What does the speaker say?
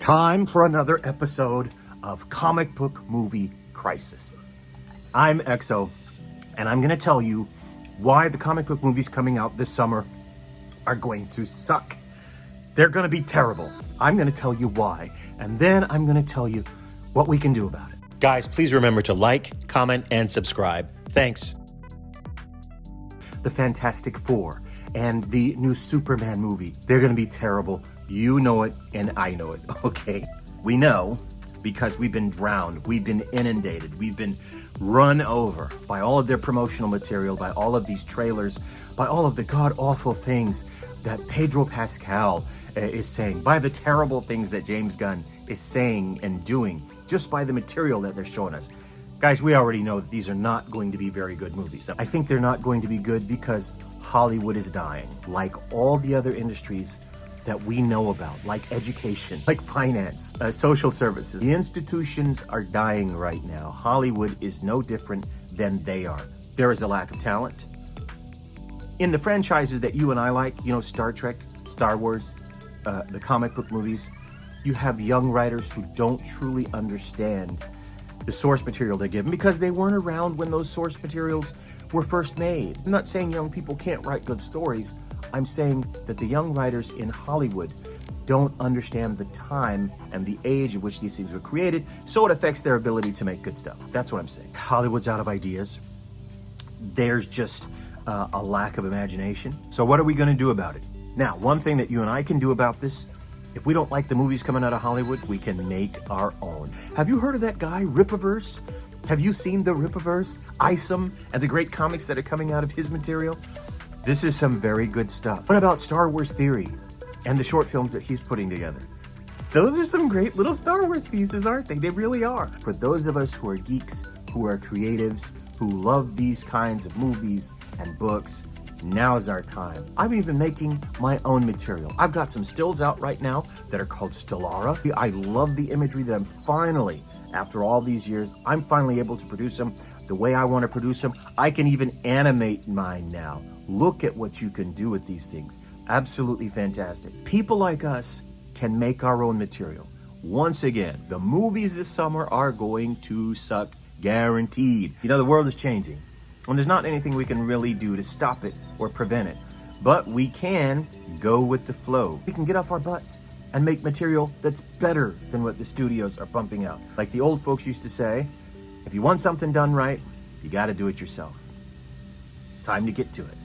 Time for another episode of Comic Book Movie Crisis. I'm EXO, and I'm going to tell you why the comic book movies coming out this summer are going to suck. They're going to be terrible. I'm going to tell you why, and then I'm going to tell you what we can do about it. Guys, please remember to like, comment, and subscribe. Thanks. The Fantastic Four and the new Superman movie, they're going to be terrible. You know it, and I know it, okay? We know because we've been drowned, we've been inundated, we've been run over by all of their promotional material, by all of these trailers, by all of the god-awful things that Pedro Pascal is saying, by the terrible things that James Gunn is saying and doing, just by the material that they're showing us. Guys, we already know that these are not going to be very good movies. I think they're not going to be good because Hollywood is dying, like all the other industries that we know about, like education, like finance, social services. The institutions are dying right now. Hollywood is no different than they are. There is a lack of talent. In the franchises that you and I like, you know, Star Trek, Star Wars, the comic book movies, you have young writers who don't truly understand the source material they're given because they weren't around when those source materials were first made. I'm not saying young people can't write good stories. I'm saying that the young writers in Hollywood don't understand the time and the age at which these things were created, so it affects their ability to make good stuff. That's what I'm saying. Hollywood's out of ideas. There's just a lack of imagination. So what are we going to do about it? Now, one thing that you and I can do about this, if we don't like the movies coming out of Hollywood, we can make our own. Have you heard of that guy, Rippaverse? Have you seen the Rippaverse, Isom, and the great comics that are coming out of his material? This is some very good stuff. What about Star Wars Theory and the short films that he's putting together? Those are some great little Star Wars pieces, aren't they? They really are. For those of us who are geeks, who are creatives, who love these kinds of movies and books, now's our time. I'm even making my own material. I've got some stills out right now that are called Stellara. I love the imagery that I'm finally, after all these years, I'm finally able to produce them the way I want to produce them. I can even animate mine now. Look at what you can do with these things. Absolutely fantastic. People like us can make our own material. Once again, the movies this summer are going to suck, guaranteed. You know, the world is changing, and there's not anything we can really do to stop it or prevent it. But we can go with the flow. We can get off our butts and make material that's better than what the studios are pumping out. Like the old folks used to say, if you want something done right, you got to do it yourself. Time to get to it.